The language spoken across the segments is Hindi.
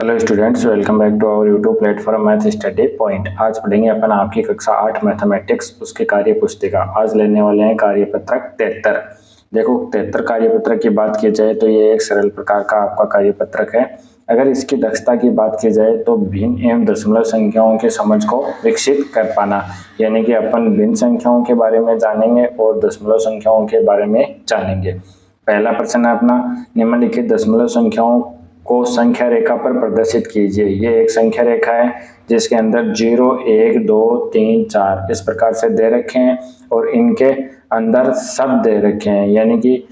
Hello students, welcome back to our YouTube platform math study point. आज पढ़ेंगे अपन आपकी कक्षा 8 मैथमेटिक्स उसकी कार्य पुस्तिका। आज लेने वाले हैं कार्यपत्रक 73। देखो 73 कार्यपत्रक की बात की जाए तो ये एक सरल प्रकार का आपका कार्यपत्रक है। अगर इसकी दक्षता की बात की जाए तो भिन्न एवं दशमलव संख्याओं की समझ को विकसित कर पाना, यानी कि अपन भिन्न संख्याओं के बारे में जानेंगे और दशमलव संख्याओं के बारे में जानेंगे। पहला प्रश्न है अपना, निम्नलिखित दशमलव संख्याओं को संख्या रेखा पर प्रदर्शित कीजिए। ये एक संख्या रेखा है जिसके अंदर 0, 1, 2, 3, 4 इस प्रकार से दे रखे हैं और इनके अंदर सब दे रखे हैं, यानी कि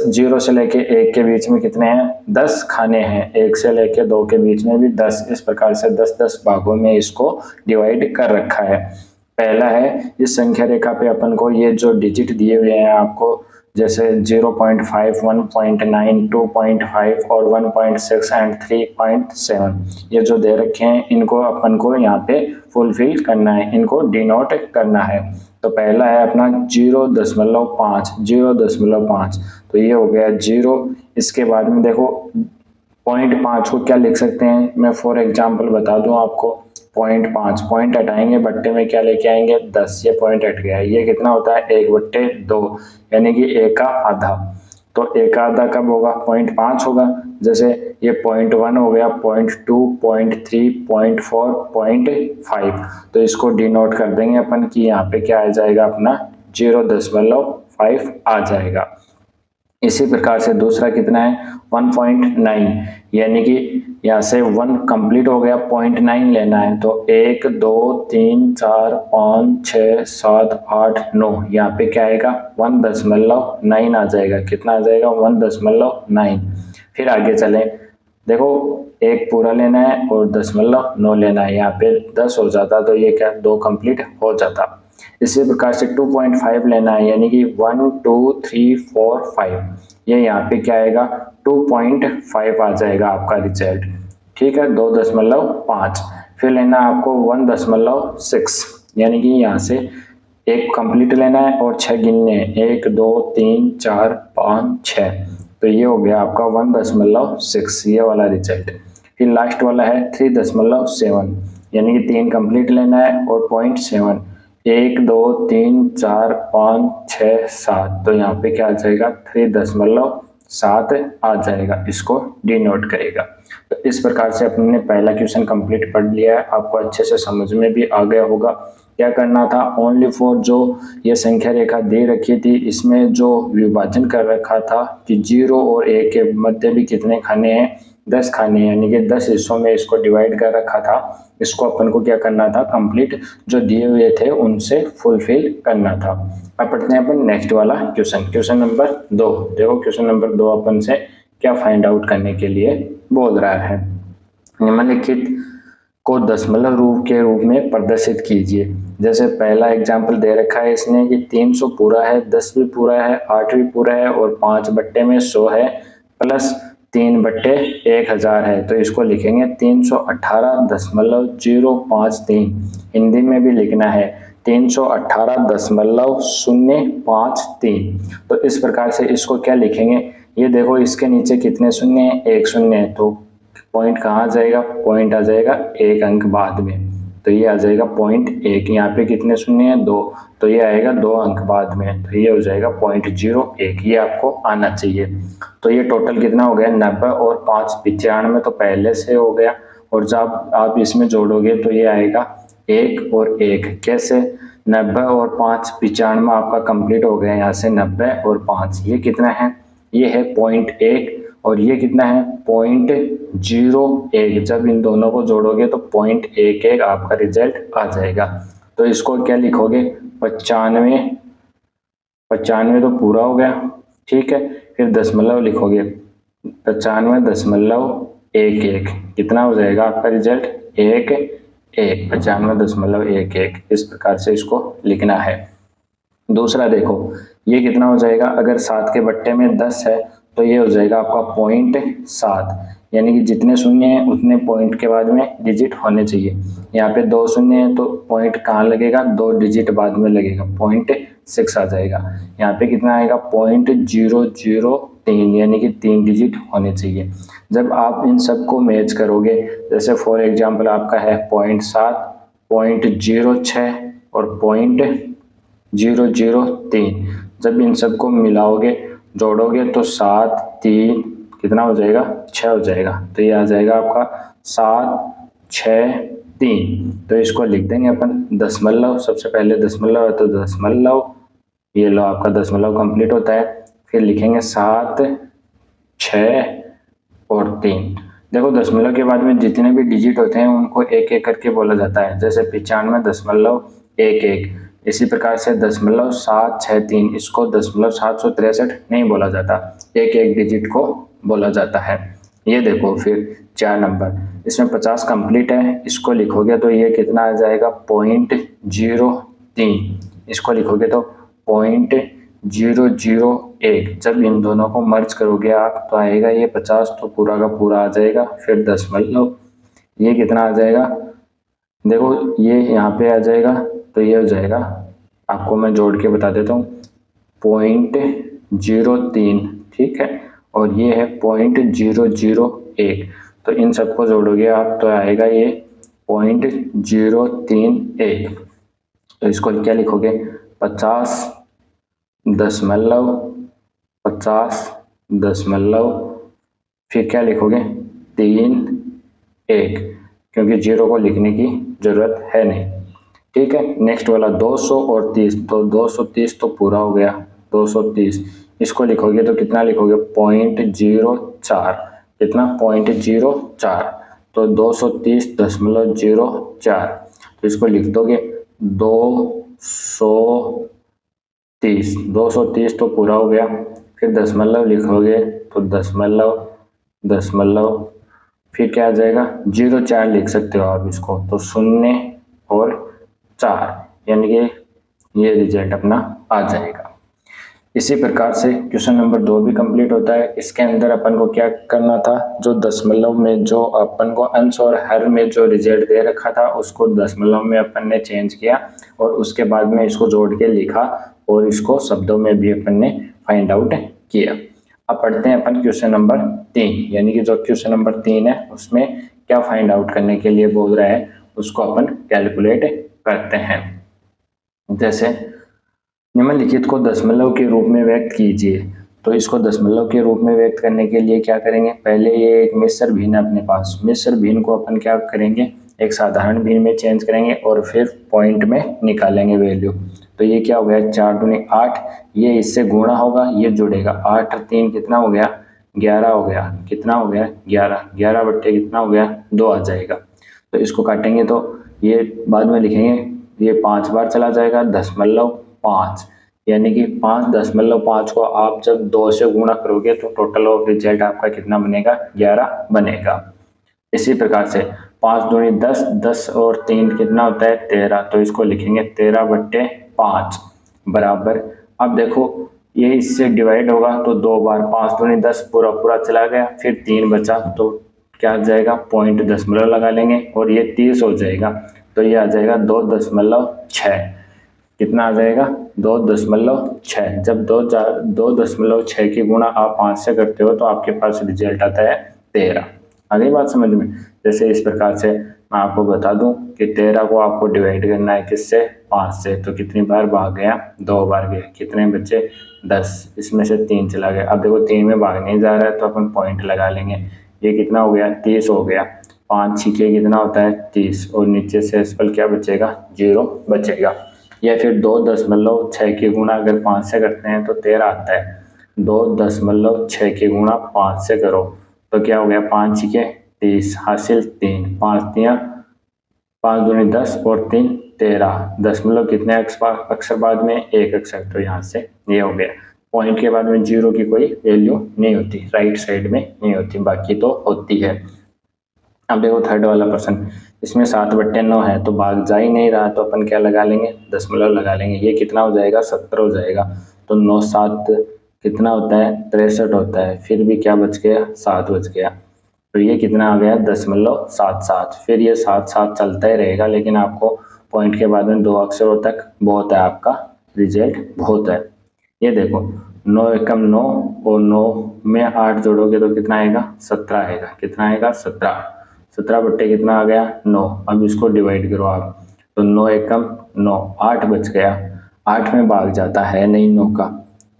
0 से लेके 1 के बीच में कितने हैं, 10 खाने हैं। 1 से लेके 2 के बीच में भी 10, इस प्रकार से 10-10 भागों में इसको डिवाइड कर रखा है। पहला है, इस संख्या रेखा पे अपन को ये जो डिजिट दिए हुए हैं आपको, जैसे 0.5, 1.9, 2.5 और 1.6 एंड 3.7 ये जो दे रखे हैं, इनको अपन को यहाँ पे फुलफिल करना है, इनको डिनोट करना है। तो पहला है अपना 0.5, 0.5 तो ये हो गया 0। इसके बाद में देखो 0.5 को क्या लिख सकते हैं, मैं फॉर एग्जाम्पल बता दूं आपको। 0.5 पॉइंट हटाएंगे, बट्टे में क्या लेके आएंगे, 10। ये पॉइंट हट गया, ये कितना होता है 1/2, यानी कि 1 का आधा। तो 1 का आधा कब होगा, 0.5 होगा। जैसे ये 0.1 हो गया, 0.2, 0.3, 0.4, 0.5 तो इसको डिनोट कर देंगे अपन कि यहाँ पे क्या आ जाएगा अपना 0.5 आ जाएगा। इसी प्रकार से दूसरा कितना है 1.9, यानी कि यहाँ से 1 कंप्लीट हो गया, 0.9 लेना है। तो 1, 2, 3, 4, 5, 6, 7, 8, 9 यहाँ पे क्या आएगा 1.9 आ जाएगा। कितना आ जाएगा 1.9। फिर आगे चलें, देखो 1 पूरा लेना है और 0.9 लेना है। यहाँ पे 10 हो जाता तो ये क्या 2 कंप्लीट हो जाता। इसी प्रकार से 2.5 लेना है, यानी कि 1, 2, 3, 4, 5 ये यहाँ पे क्या आएगा 2.5 आ जाएगा आपका रिजल्ट। ठीक है, 2.5। फिर लेना है आपको 1.6, यानी कि यहाँ से 1 कंप्लीट लेना है और 6 गिनने हैं, 1, 2, 3, 4, 5, 6 तो ये हो गया आपका 1.6 ये वाला रिजल्ट। फिर लास्ट वाला है 3.7, यानी कि 3 कंप्लीट लेना है और 0.7, 1, 2, 3, 4, 5, 6, 7 तो यहाँ पे क्या आ जाएगा 3.7 आ जाएगा, इसको डिनोट करेगा। तो इस प्रकार से अपने पहला क्वेश्चन कंप्लीट पढ़ लिया है, आपको अच्छे से समझ में भी आ गया होगा। क्या करना था, ओनली फॉर जो ये संख्या रेखा दे रखी थी इसमें जो विभाजन कर रखा था कि 0 और 1 के मध्य भी कितने खाने हैं, 10 खाने, यानी कि 10 हिस्सों में इसको डिवाइड कर रखा था। इसको अपन को क्या करना था, कंप्लीट जो दिए हुए थे उनसे फुलफिल करना था। अब पढ़ते हैं अपन नेक्स्ट वाला क्वेश्चन, क्वेश्चन नंबर 2। देखो क्वेश्चन नंबर 2 अपन से क्या फाइंड आउट करने के लिए बोल रहा है, निम्नलिखित को दशमलव रूप में प्रदर्शित कीजिए। जैसे पहला एग्जाम्पल दे रखा है इसने कि 300 पूरा है, 10 भी पूरा है, 8 भी पूरा है और 5 बट्टे में 100 है प्लस 3/1000 है। तो इसको लिखेंगे 318.053। हिंदी में भी लिखना है 318.053। तो इस प्रकार से इसको क्या लिखेंगे, ये देखो इसके नीचे कितने शून्य है, 1 शून्य है, तो पॉइंट कहाँ जाएगा, पॉइंट आ जाएगा 1 अंक बाद में, तो ये आ जाएगा 0.1। यहाँ पे कितने शून्य है 2, तो ये आएगा 2 अंक बाद में, तो ये हो जाएगा 0.01, ये आपको आना चाहिए। तो ये टोटल कितना हो गया 90 और 5 95 तो पहले से हो गया, और जब आप इसमें जोड़ोगे तो ये आएगा 1 और 1। कैसे, 90 और 5 95 आपका कंप्लीट हो गया। यहाँ से 90 और 5 ये कितना है, ये है 0.1 और ये कितना है 0.01। जब इन दोनों को जोड़ोगे तो 0.11 आपका रिजल्ट आ जाएगा। तो इसको क्या लिखोगे 95 तो पूरा हो गया, ठीक है। फिर दशमलव लिखोगे 95.11, कितना हो जाएगा आपका रिजल्ट 1, 95.11। इस प्रकार से इसको लिखना है। दूसरा देखो ये कितना हो जाएगा, अगर 7 के बट्टे में 10 है तो ये हो जाएगा आपका 0.7, यानी कि जितने शून्य हैं उतने पॉइंट के बाद में डिजिट होने चाहिए। यहाँ पे 2 शून्य है तो पॉइंट कहाँ लगेगा, 2 डिजिट बाद में लगेगा, 0.6 आ जाएगा। यहाँ पे कितना आएगा 0.00 3 यानी कि 3 डिजिट होने चाहिए। जब आप इन सब को मैच करोगे, जैसे फॉर एग्जांपल आपका है 0.7, 0.06 और 0.003, जब इन सब को मिलाओगे जोड़ोगे तो 7 3 कितना हो जाएगा, 6 हो जाएगा। तो ये आ जाएगा आपका 7 6 3। तो इसको लिख देंगे अपन दशमलव, सबसे पहले दशमलव है तो दशमलव, ये लो आपका दशमलव कंप्लीट होता है। फिर लिखेंगे 7 6 और 3। देखो दशमलव के बाद में जितने भी डिजिट होते हैं उनको एक एक करके बोला जाता है, जैसे 95.11, इसी प्रकार से 0.763, इसको 0.763 नहीं बोला जाता, एक एक डिजिट को बोला जाता है। ये देखो फिर 4 नंबर, इसमें 50 कंप्लीट है, इसको लिखोगे तो ये कितना आ जाएगा 0.03, इसको लिखोगे तो 0.001। जब इन दोनों को मर्ज करोगे आप तो आएगा ये 50, तो पूरा का पूरा आ जाएगा। फिर दशमलव, ये कितना आ जाएगा, देखो ये यहाँ पे आ जाएगा तो ये हो जाएगा, आपको मैं जोड़ के बता देता हूँ, 0.03, ठीक है, और ये है 0.001। तो इन सबको जोड़ोगे आप तो आएगा ये 0.031। तो इसको क्या लिखोगे 50.50, फिर क्या लिखोगे 3 1, क्योंकि 0 को लिखने की जरूरत है नहीं, ठीक है। नेक्स्ट वाला 200 और 30, तो 230 तो पूरा हो गया, 230, इसको लिखोगे तो कितना लिखोगे 0.04, कितना 0.04, तो 230.04। तो इसको लिख दोगे 230 तो पूरा हो गया। फिर दशमलव लिखोगे तो दशमलव, फिर क्या आ जाएगा 0.4 लिख सकते हो आप इसको, तो 0 और 4, यानी कि ये रिजल्ट अपना आ जाएगा। इसी प्रकार से क्वेश्चन नंबर 2 भी कंप्लीट होता है। इसके अंदर अपन को क्या करना था, जो दशमलव में जो अपन को अंश और हर में जो रिजल्ट दे रखा था उसको दशमलव में अपन ने चेंज किया और उसके बाद में इसको जोड़ के लिखा और इसको शब्दों में भी अपन ने फाइंड आउट किया। अब पढ़ते हैं अपन क्वेश्चन नंबर 3, यानी कि जो क्वेश्चन नंबर 3 है उसमें क्या फाइंड आउट करने के लिए बोल रहा है उसको अपन कैलकुलेट करते हैं। जैसे निम्नलिखित को दशमलव के रूप में व्यक्त कीजिए, तो इसको दशमलव के रूप में व्यक्त करने के लिए क्या करेंगे, पहले ये एक मिश्र भिन्न अपने पास, मिश्र भिन्न को अपन क्या करेंगे एक साधारण भिन्न में चेंज करेंगे और फिर पॉइंट में निकालेंगे वैल्यू। तो ये क्या हो गया 4 दूनी 8, ये इससे गुणा होगा, ये जुड़ेगा, 8 और 3 कितना हो गया 11 हो गया, कितना हो गया 11, 11 बट्टे कितना हो गया 2 आ जाएगा। तो इसको काटेंगे तो ये बाद में लिखेंगे, ये 5 बार चला जाएगा, 0.5, यानी कि 5.5 को आप जब 2 से गुणा करोगे तो टोटल ऑफ रिजल्ट आपका कितना बनेगा 11 बनेगा। इसी प्रकार से 5 दूनी 10, 10 और 3 कितना होता है 13, तो इसको लिखेंगे 13/5 बराबर। अब देखो ये इससे डिवाइड होगा तो 2 बार, 5 दूनी 10 पूरा पूरा चला गया, फिर 3 बचा तो क्या आ जाएगा पॉइंट दशमलव लगा लेंगे और ये 30 हो जाएगा, तो ये आ जाएगा 2.6, कितना आ जाएगा 2.6। जब 2.6 की गुणा आप 5 से करते हो तो आपके पास रिजल्ट आता है 13। आगे बात समझ में, जैसे इस प्रकार से मैं आपको बता दूं कि 13 को आपको डिवाइड करना है किससे 5 से, तो कितनी बार भाग गया 2 बार गया, कितने बच्चे 10, इसमें से 3 चला गया। अब देखो 3 में भाग नहीं जा रहा है तो अपन पॉइंट लगा लेंगे, ये कितना हो गया 30 हो गया, 5 छिके कितना होता है 30 और नीचे से इस पर क्या बचेगा 0 बचेगा। या फिर 2.6 की गुणा अगर 5 से करते हैं तो 13 आता है, 2.6 की गुणा 5 से करो तो क्या हो गया 5 छिके 30 हासिल 3, 5 दूनी 10 और 3 13, दशमलव कितने अक्षर बाद में 1 अक्षर, तो यहाँ से ये हो गया। पॉइंट के बाद में 0 की कोई वैल्यू नहीं होती, राइट साइड में नहीं होती, बाकी तो होती है। अब देखो थर्ड वाला प्रश्न, इसमें 7/9 है तो भाग जा ही नहीं रहा, तो अपन क्या लगा लेंगे दशमलव लगा लेंगे, ये कितना हो जाएगा 17 हो जाएगा, तो 9 7 कितना होता है 63 होता है, फिर भी क्या बच गया 7 बच गया, तो ये कितना आ गया 0.77। फिर ये 7 चलता ही रहेगा, लेकिन आपको पॉइंट के बाद में 2 अक्षरों तक बहुत है, आपका रिजल्ट बहुत है। ये देखो 9 एकम 9 और 9 में 8 जोड़ोगे तो कितना आएगा 17 आएगा। कितना आएगा 17। 17 बट्टे कितना आ गया 9। अब इसको डिवाइड करो आप, तो 9 एकम 9, 8 बच गया। 8 में भाग जाता है नहीं 9 का,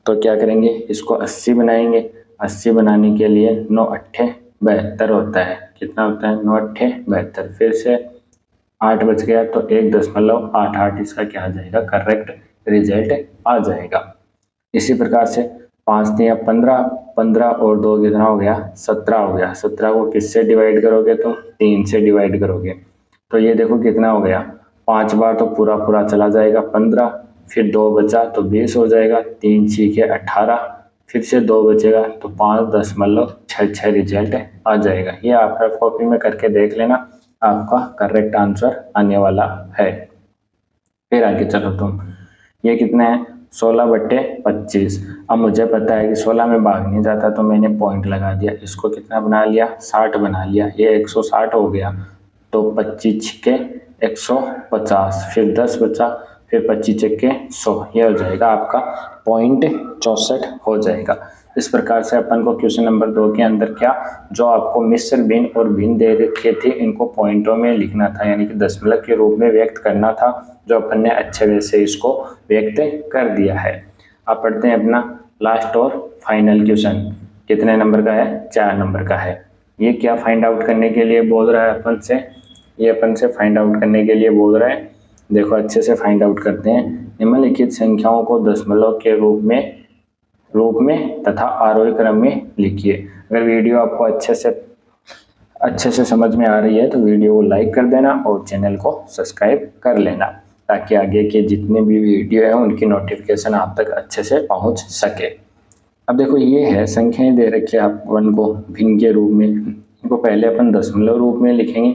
तो क्या करेंगे इसको 80 बनाएंगे। 80 बनाने के लिए 9 अट्ठे 72 होता है। कितना होता है 9 अट्ठे 72। फिर से 8 बच गया तो 1.88 इसका क्या आ जाएगा करेक्ट रिजल्ट आ जाएगा। इसी प्रकार से 5 तिया 15, 15 और 2 कितना हो गया 17 हो गया। 17 को किससे डिवाइड करोगे तो 3 से डिवाइड करोगे, तो ये देखो कितना हो गया 5 बार तो पूरा पूरा चला जाएगा 15, फिर 2 बचा तो 20 हो जाएगा, 3 छीके 18, फिर से 2 बचेगा तो 5.66 रिजल्ट आ जाएगा। ये आप रफ कॉपी में करके देख लेना, आपका करेक्ट आंसर आने वाला है। फिर आगे चलो तुम, ये कितना है 16 बट्टे 25। अब मुझे पता है कि 16 में भाग नहीं जाता तो मैंने पॉइंट लगा दिया, इसको कितना बना लिया 60 बना लिया। ये 160 हो गया, तो 25 के 150, फिर 10 बचा, फिर 25 के 100, ये हो जाएगा आपका पॉइंट 64 हो जाएगा। इस प्रकार से अपन को क्वेश्चन नंबर 2 के अंदर क्या जो आपको मिश्र भिन्न और भिन्न दे रखे थे इनको पॉइंटों में लिखना था, यानी कि दशमलव के रूप में व्यक्त करना था, जो अपन ने अच्छे वे से इसको व्यक्त कर दिया है। अब पढ़ते हैं अपना लास्ट और फाइनल क्वेश्चन। कितने नंबर का है 4 नंबर का है। ये क्या फाइंड आउट करने के लिए बोल रहा है अपन से, ये अपन से फाइंड आउट करने के लिए बोल रहा है। देखो अच्छे से फाइंड आउट करते हैं। निम्नलिखित संख्याओं को दशमलव के रूप में तथा आरोही क्रम में लिखिए। अगर वीडियो आपको अच्छे से समझ में आ रही है तो वीडियो को लाइक कर देना और चैनल को सब्सक्राइब कर लेना, ताकि आगे के जितने भी वीडियो हैं उनकी नोटिफिकेशन आप तक अच्छे से पहुंच सके। अब देखो ये है संख्याएं दे रखी है अपन को भिन्न के रूप में, इनको पहले अपन दशमलव रूप में लिखेंगे,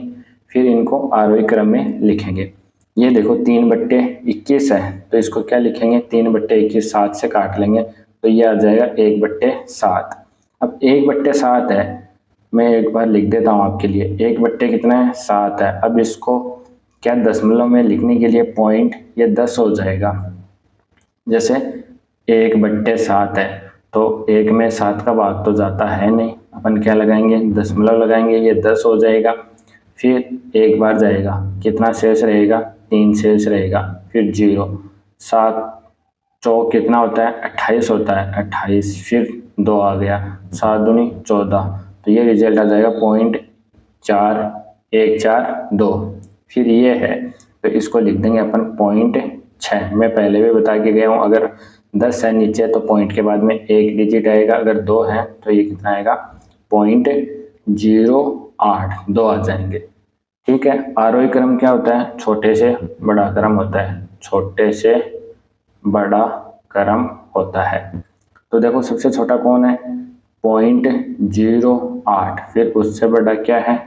फिर इनको आरोही क्रम में लिखेंगे। ये देखो 3/21 है, तो इसको क्या लिखेंगे 3/21, 7 से काट लेंगे तो ये आ जाएगा 1/7। अब 1/7 है, मैं एक बार लिख देता हूँ आपके लिए। 1 कितना है 7 है। अब इसको क्या दशमलव में लिखने के लिए पॉइंट ये 10 हो जाएगा। जैसे 1/7 है तो 1 में 7 का भाग तो जाता है नहीं, अपन क्या लगाएंगे दशमलव लगाएंगे, ये 10 हो जाएगा। फिर एक बार जाएगा, कितना शेष रहेगा 3 शेष रहेगा, फिर 0, 7 चौक कितना होता है 28 होता है, 28 फिर 2 आ गया, 7 दूनी 14, तो ये रिजल्ट आ जाएगा 0.4142। फिर ये है तो इसको लिख देंगे अपन 0.6। मैं पहले भी बता के गया हूँ, अगर 10 है नीचे तो पॉइंट के बाद में 1 डिजिट आएगा, अगर 2 है तो ये कितना आएगा 0.08, 2 आ जाएंगे। ठीक है। आरोही क्रम क्या होता है छोटे से बड़ा क्रम होता है, छोटे से बड़ा क्रम होता है। तो देखो सबसे छोटा कौन है 0.08, फिर उससे बड़ा क्या है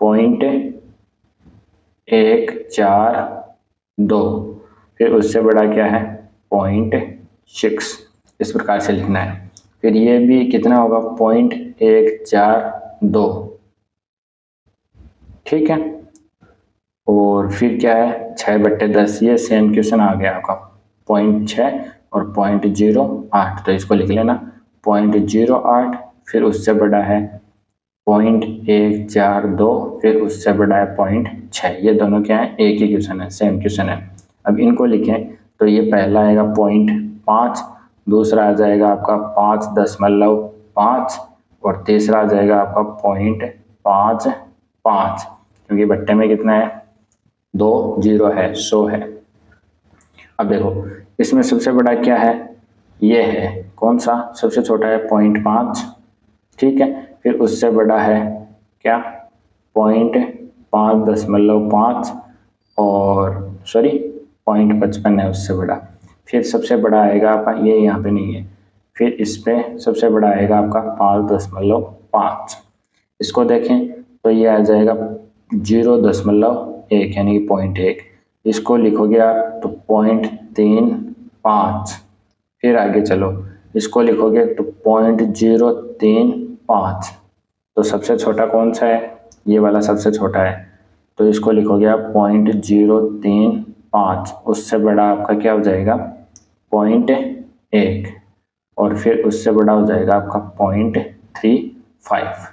0.142, फिर उससे बड़ा क्या है 0.6। इस प्रकार से लिखना है। फिर ये भी कितना होगा 0.142। ठीक है। और फिर क्या है 6/10, ये सेम क्वेश्चन आ गया आपका 0.6 और 0.08, तो इसको लिख लेना 0.08, फिर उससे बड़ा है 0.142, फिर उससे बड़ा है 0.6। ये दोनों क्या है एक ही क्वेश्चन है, सेम क्वेश्चन है। अब इनको लिखें तो ये पहला आएगा 0.5, दूसरा आ जाएगा आपका 5.5 और तीसरा आ जाएगा आपका 0.55, क्योंकि बट्टे में कितना है 2 0 है 100 है। अब देखो इसमें सबसे बड़ा क्या है ये है, कौन सा सबसे छोटा है 0.5। ठीक है। फिर उससे बड़ा है क्या 0.5 और 0.55 है उससे बड़ा। फिर सबसे बड़ा आएगा आपका ये यहाँ पे नहीं है, फिर इस पे सबसे बड़ा आएगा आपका 5.5। इसको देखें तो ये आ जाएगा 0.1 यानी कि 0.1। इसको लिखोगे आप तो 0.35। फिर आगे चलो इसको लिखोगे तो 0.035। तो सबसे छोटा कौन सा है ये वाला सबसे छोटा है, तो इसको लिखोगे आप 0.035। उससे बड़ा आपका क्या हो जाएगा 0.1। और फिर उससे बड़ा हो जाएगा आपका 0.35।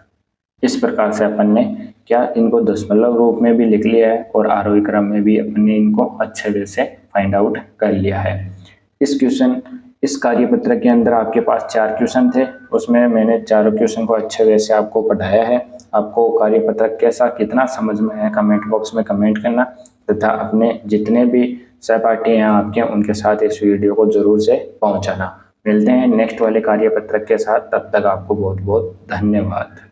इस प्रकार से अपन ने क्या इनको दशमलव रूप में भी लिख लिया है और आरोही क्रम में भी अपन ने इनको अच्छे वे से फाइंड आउट कर लिया है। इस कार्यपत्र के अंदर आपके पास 4 क्वेश्चन थे, उसमें मैंने चारों क्वेश्चन को अच्छे वे से आपको पढ़ाया है। आपको कार्यपत्र कैसा कितना समझ में आया कमेंट बॉक्स में कमेंट करना, तथा अपने जितने भी सहपाठी हैं आपके उनके साथ इस वीडियो को जरूर से पहुंचाना। मिलते हैं नेक्स्ट वाले कार्यपत्र के साथ, तब तक आपको बहुत बहुत धन्यवाद।